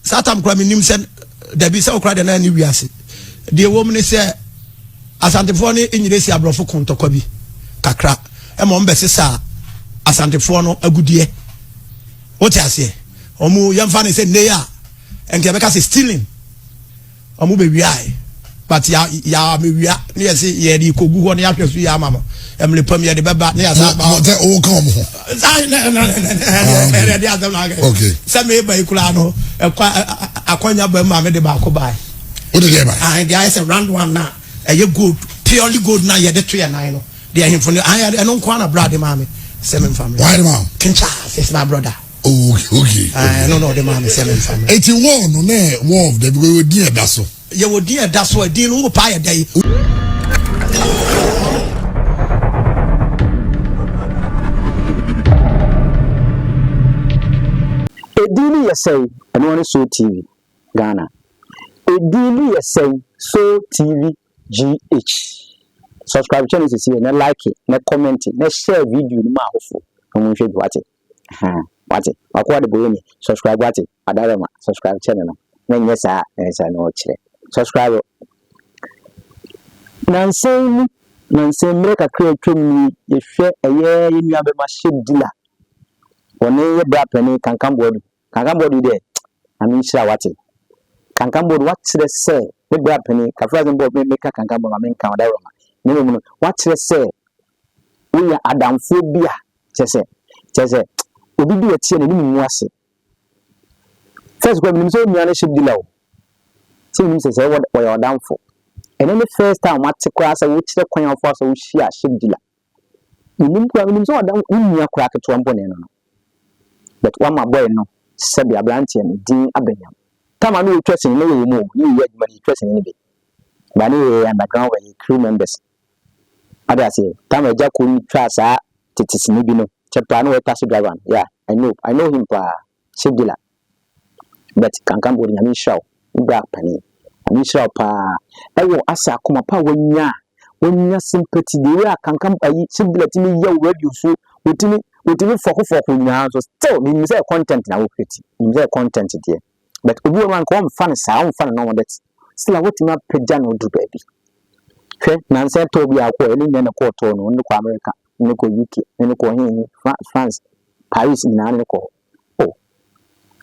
Satam kura minim se there be se okra de na ni wiase de wom ne se asantefo ne enyiresi abrofo kontokwa bi kakra e mo mbese sa asantefo no agudie wote ase omu yamfa ne se neya enke be ka se stealing omu be wiai but ya me wia ne yesi ye di kogu ho ne ya hwesu ya mama emle pam ye de beba ne ya sa ba o come okay se me ba ikula no akonya ba ma me de ba ko bai what did you buy and there is a round one now you good purely good now you de 2 and 9 no they are him for I don't kwana brother mama seven family why the mom Kincha is my brother okay I don't know the mama seven family 81 no na war of the we dey da so you would dear that's why deal no pa ya day Edini yesay eno so TV Ghana Edini yesay so TV GH subscribe channel is here na like it na comment it na share video ni ma hofo no hwe wate wate akwa de boye ni subscribe wate adarema subscribe channel no na nyesa ensa no kire subscribe nansen mreka create twemi ye hwe eye nua be ma shedila one ye bra pani Kankam Boadu de ami shira wate Kankam Boadu what say we bra pani ka phrase board me make Kankam Boadu me kan adarema no what say we adamfo bia chese obi bi etie na ni mu ase first go minimum so nua na shedila o say ni say what your adamfo and then the first time what kra say we kire kwan afo so we shia shedila minimum so adam nua kra keto mbone no but one my boy no sabi abrantie no din abanyam tama no interesting no we mu ni we adwuma interesting ni be ba ni underground we crew members ada say tama ja ko ni twa sa titis ni bi no chapter no we taxi driver yeah I know him pa shedila but Kankam Boadu nyame show bra pani nyame show pa ewo asa akoma pa wonya sympathy de we Kankam ayi shedila timi ye radio so wotimi foko nya so still me say content na wo create me say content there but obi one ko fan sa on fan no that still wotimi apagya no do baby hwe na nse to bi akọ eni nya na ko to no ni ko America ni ko UK ni ko hin France Paris na ni ko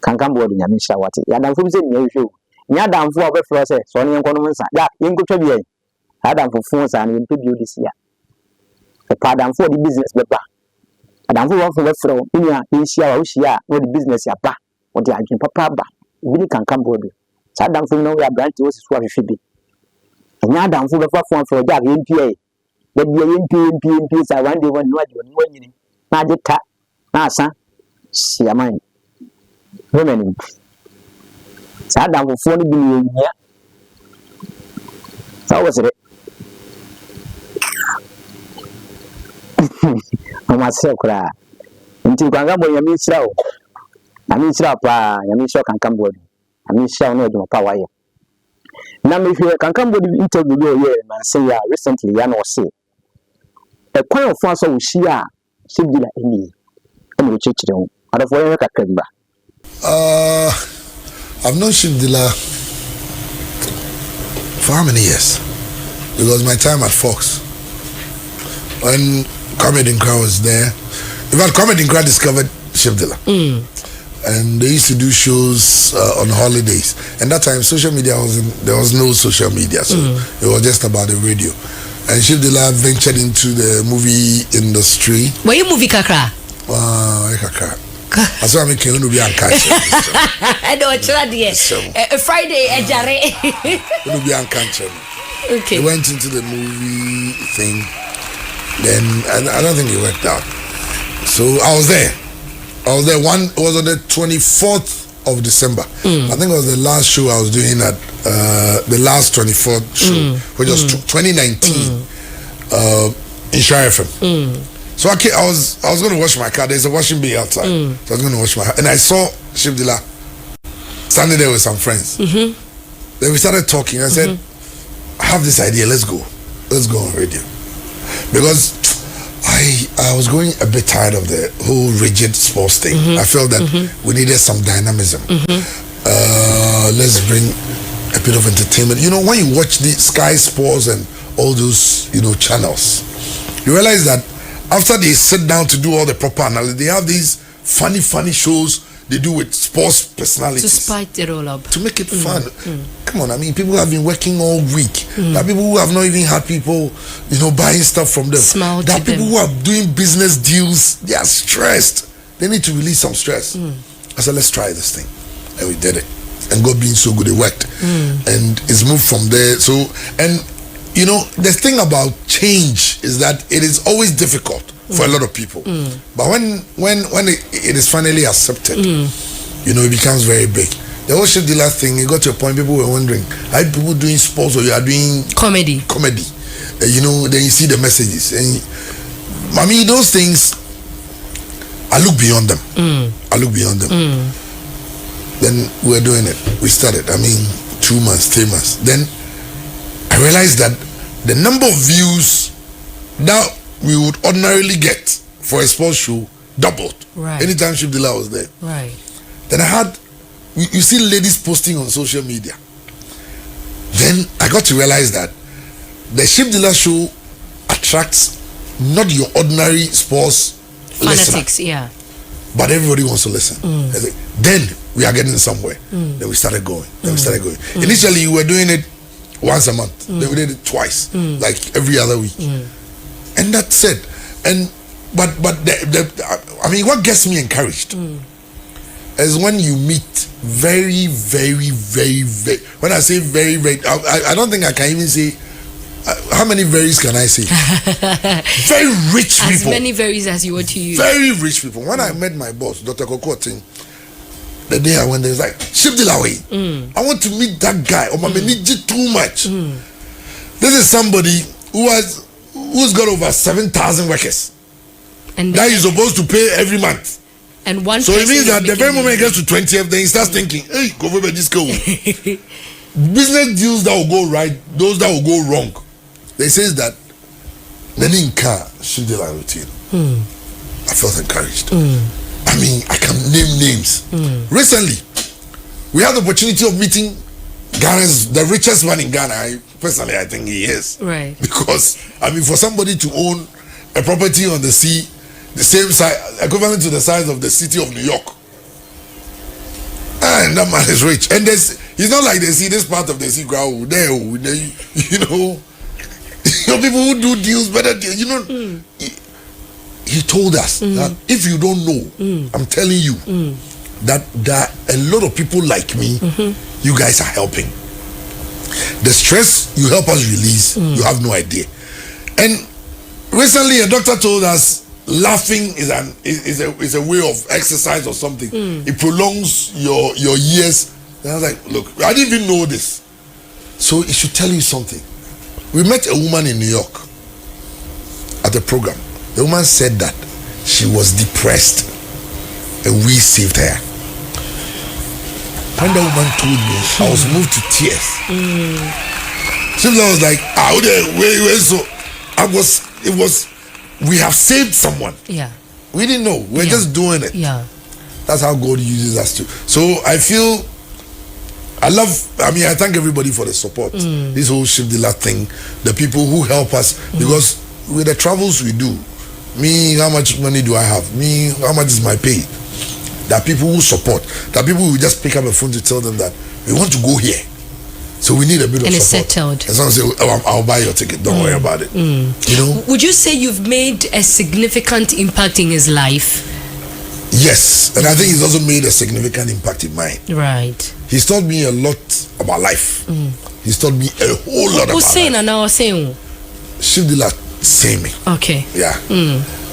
Kankam Boadu nyame hira wate ya damfo bi se nya hwe nya damfo a obefro se so ne nko no nsa ya yenkotwa bi ai adamfo fon sa ne yempe bi odisi ya e pa damfo di business beba adamfo won fo befro nya nhia wa hia no di business ya ba o di adwen papa ba bi ni Kankam Boadu sa damfo no ya branch wo siso ahwehwe bi nya damfo befa fon fo ja yempe ai da bi yempe sa one day one no adi won nyini na agita na asa siaman women Sadam for 40 billion yeah. How was it? I must say, until Kankam Boadu yami sira pa yami sira Kankam Boadu yami sira no do power here. Now if you Kankam Boadu interview here man say ya recently ya no say e kwan of so we share shibdila eni e chechire ho adafo ye kakra ba. I've known Shibdila for how many years? Because my time at Fox, when Comedy Nkra was there, in fact, Comedy Nkra discovered Shibdila. And they used to do shows on holidays. And that time, social media there was no social media, so it was just about the radio. And Shibdila ventured into the movie industry. Were you movie kakra? Kakra. That's why I'm making you be unconscious. I don't try to Friday, Ejare. You be unconscious. Okay. He went into the movie thing. Then I don't think it worked out. So I was there. It was on the 24th of December. I think it was the last show I was doing at the last 24th show, which was 2019 in Shire FM. So I was going to wash my car. There's a washing bay outside. So I was going to wash my car. And I saw Shibdila standing there with some friends. Then we started talking. I said, I have this idea. Let's go on radio. Because I was going a bit tired of the whole rigid sports thing. I felt that we needed some dynamism. let's bring a bit of entertainment. You know, when you watch the Sky Sports and all those, you know, channels, you realize that after they sit down to do all the proper analysis, they have these funny shows they do with sports personalities to spice it all up, to make it fun. Come on, I mean, people have been working all week. There are people who have not even had people, you know, buying stuff from them. There are people who are doing business deals. They are stressed. They need to release some stress. I said, let's try this thing, and we did it. And God being so good, it worked, and it's moved from there. So, and you know, the thing about change is that it is always difficult for a lot of people, but when it is finally accepted, you know, it becomes very big. The whole ship dealer thing, it got to a point people were wondering, are people doing sports or you are doing comedy? You know, then you see the messages, and I mean, those things, I look beyond them. Then we're doing it. We started, I mean, 2 months, 3 months. Then I realized that the number of views that we would ordinarily get for a sports show doubled. Right. Anytime Ship Dealer was there. Right. Then I had, you see ladies posting on social media. Then I got to realize that the Ship Dealer show attracts not your ordinary sports fanatics, listener, but everybody wants to listen. Then we are getting somewhere. Then we started going. Initially, we were doing it once a month. Then we did it twice, like every other week. And that's it. And but I mean, what gets me encouraged is when you meet very, when I say very, I don't think I can even say how many varies can I say? Very rich people. As many varies as you want to use. Very rich people. When I met my boss, Dr. Kokotin, the day I went there, he was like, shift it away. I want to meet that guy. Or my need too much. This is somebody who's got over 7,000 workers. And that he's supposed to pay every month. And one. So it means that the very moment he gets to 20th, then he starts thinking, hey, go over this go. Business deals that will go right, those that will go wrong. They says that the car should be like routine. I felt encouraged. I mean, I can name names. Recently, we had the opportunity of meeting Ghana's the richest man in Ghana. I think he is. Right. Because I mean, for somebody to own a property on the sea, the same size, equivalent to the size of the city of New York, and that man is rich. And he's not like they see this part of the sea crowd there, you know, people who do deals better. You know, he told us that if you don't know, I'm telling you that there are a lot of people like me. You guys are helping. The stress you help us release, you have no idea. And recently, a doctor told us laughing is a way of exercise or something. It prolongs your years. And I was like, look, I didn't even know this. So it should tell you something. We met a woman in New York at a program. The woman said that she was depressed and we saved her. When the woman told me, I was moved to tears. So I was like, we have saved someone. Yeah. We didn't know. We're just doing it. Yeah. That's how God uses us too. So I thank everybody for the support. This whole Shift Dealer thing, the people who help us, because with the travels we do, me, how much money do I have? Me, how much is my pay? There are people who support. There are people who just pick up a phone to tell them that we want to go here. So we need a bit of support. And it's settled. And someone say, I'll buy your ticket. Don't worry about it. You know? Would you say you've made a significant impact in his life? Yes. And I think he's also made a significant impact in mine. Right. He's taught me a lot about life. He's taught me a whole lot about life. Shift Dealer say me. Okay. Yeah.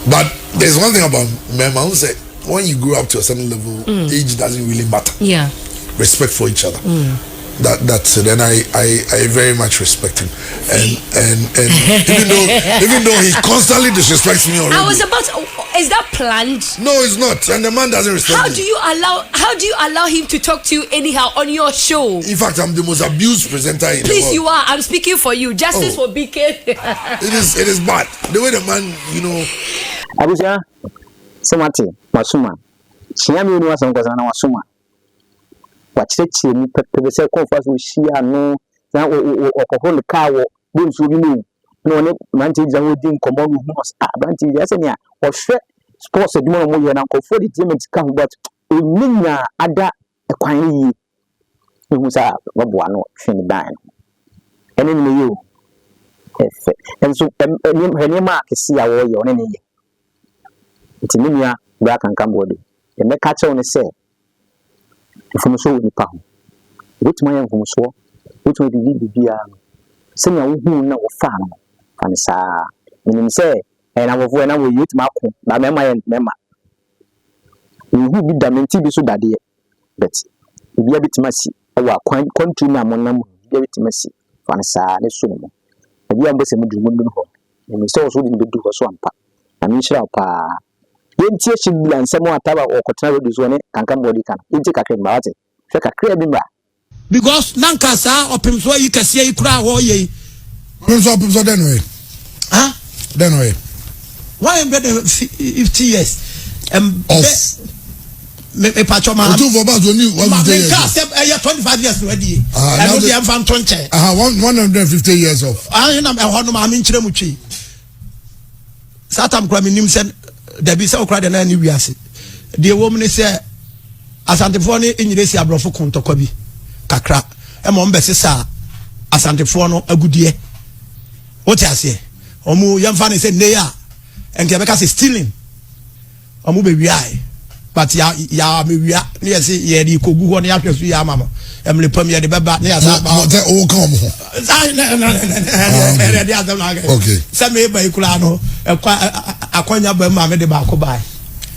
But there's one thing about Mema who said, when you grow up to a certain level, age doesn't really matter. Yeah. Respect for each other. That's it. And I very much respect him. And even though he constantly disrespects me already. I was about to, is that planned? No, it's not. And the man doesn't respect me. How do you allow him to talk to you anyhow on your show? In fact, I'm the most abused presenter in the world. Please, you are. I'm speaking for you. Justice for BK. It is bad. The way the man, you know. Abuja, Somati, Masuma. Chiami Unua Sankosana Wasuma. wakyerɛkyerɛ mu pɛpɛ sɛ kɔmfa so hyia no na ɔkɔhɔ ne kaa wɔ bonsuo bi mu na ɔne mante gyina hɔ di nkɔmmɔ no hu abrante yi ɛsɛ nea ɔhwɛ sports adwuma no mo yɛ na nkɔfoɔ de entertainment ka ho but ɔnni nya ada ɛkwan no yie ehu sɛ wɔboa no hwɛ ne ban no ɛne ne yɛ o ɛfɛ ɛnso nneɛma akɛse a wɔyɛ ɔne ne yɛ nti ne nua bra Kankam Boadu ɛmɛka kyɛw ne sɛ mfomso wɔ nipa ho wotuma yɛ mfomso wotuma bibiara no sɛnea wohu na wɔfa no fane saa menim sɛ na wɔfoɔ na wɔyɛ wotuma ako na mɛma yɛ mɛma wohu bi da menti bi so dadeɛ but bibia bituma si ɛwɔ akwan country na monam bibia bituma si fane saa ne so no bibia mbɔ sɛ mudu mu hɔ menim sɛ wɔso de bedu hɔ so ampa na menhyira pa yentie shibla nsɛm ataba ɔkɔtena radio so ne Kankam Boadu kan yentie kakra bi ma wate hwɛ kakra bi ba because nanka saa opemso yi kɛseɛ yi kura hɔ yɛ opemso den way den way 150 years me pacho ma two for about only 150 years 25 years already and no dey am fan tonche 150 years of na me ho no ma me nkyerɛ mu twi satam kura me nim sɛ dabi sɛ okura de na ni wiase de wo mu ne sɛ asantefo ne enyiresi abrofo kontokwa bi kakra e mo mbese sa asantefo no agudie wote ase omu yemfa ne se ne ya enke be ka se stealing omu be wiai but ya me wia ne yesi ye di kogu ho ne ahwesu ya mama emle pam ye de beba ne ya sa ba o kan mo okay se me ba ikula no akwanya ba ma me de ba ko bai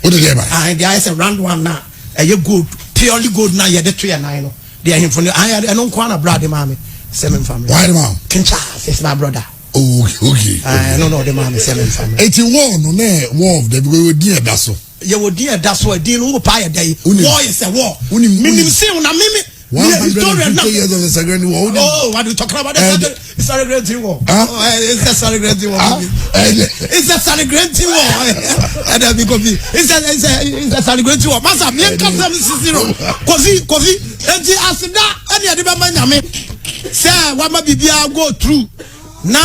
o de ge ba there is a round one na ye gold purely gold na ye de to ye nine no they are him for I don't want brother the mommy seven family why the mom Kincha is my brother okay I don't know the mommy seven family 81 no na war of the we dey that so you would dear that's what deal who pay day war is a war minim say una mimi 150 years of the Second War. Oh, what are you talking about? It's a celebrating war. It's a celebrating war. It's a celebrating war. And then because it's a celebrating war. Masa, me come 760. Kofi. Enti asida, any ade be manyame. Say what ma bibia go through. Na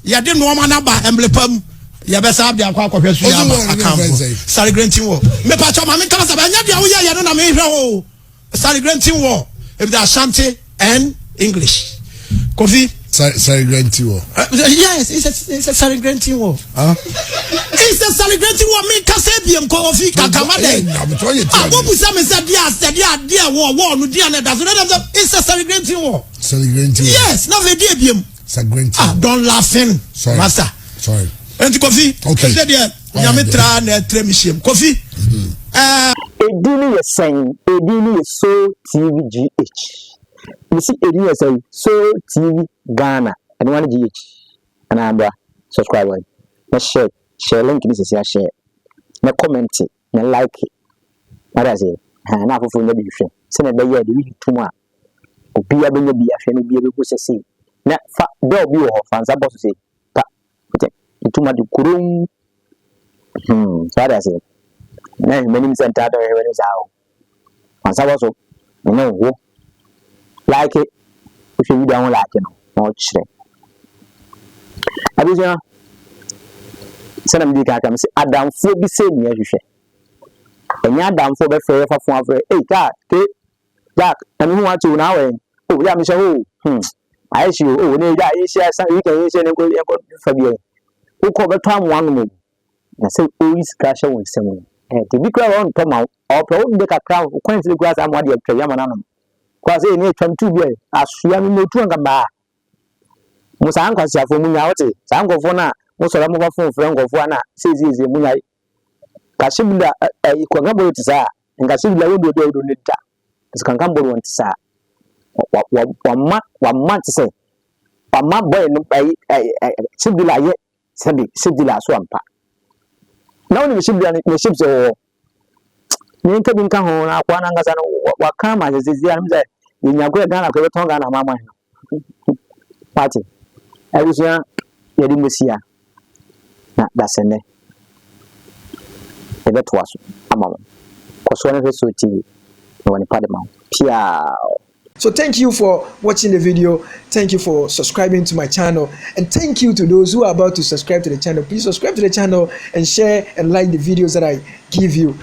ya de no ma na ba emblepam. Ya be sa bia kwa kwahwe so ya ba account. Celebrating war. Me pa choma me kama sa ba nya dia wo ya no na me hwe ho. Celebrating war if the Ashanti and English. Kofi. Celebrating war. Yes, it's a celebrating war. It's a celebrating war. Me kasebiam Kofi kakamade. What was some said dia war no dia na that's it's a celebrating war. Celebrating. Yes, no the dia celebrating. Don't laughing. Sorry. Master. Sorry. And Kofi. Okay. Said dia nyametra na tremishim. Kofi. Edini is saying, Edini is so TVGH. You see, Edini is saying, so TV Ghana, and one GH. And I'm a subscriber. Na share link this is share. Na comment it, na like it. What I say, na for the different. Send a day, the week too much. Be a baby, a friend, be able to say. Na fa, there be your fans, I'm supposed to say, pa, too much kurum. What I say. Na many center there when is how once I was so no like it if you don't like it no chire abija sanam di ka kam say adamfo bi say me ahwehwe enya adamfo be fe fa fon afre ka ke jack na me hu atu na we oh ya me say oh I see oh ne ja yi share san yi kan yi share ne ko fa bi o ko be to amwa no mo na say always crash on sem the big crowd on come out or probably the crowd quite grass and what you try yamanam kwa say ni twam tu bi asua no motu anga ba mo san kwasi afo mu nya wote san gofo na mo so mo fo fo ngofo na sezi mu nya ka shibla ko ngabo ti sa nga shibla wodo do ne ta Kankam Boadu won ti sa wa ma ti say wa ma boy no shibla ye shibla so ampa now ni shibla ni shibso ni nka binka ho na kwa na ngasa no wa kama zezi ya mze nyago Ghana ko betonga na mama party abusia ya di mesia na dasene ebe to aso amama ko so na fe so TV na wɔne pa de ma wo piaa. So thank you for watching the video. Thank you for subscribing to my channel. And thank you to those who are about to subscribe to the channel. Please subscribe to the channel and share and like the videos that I give you.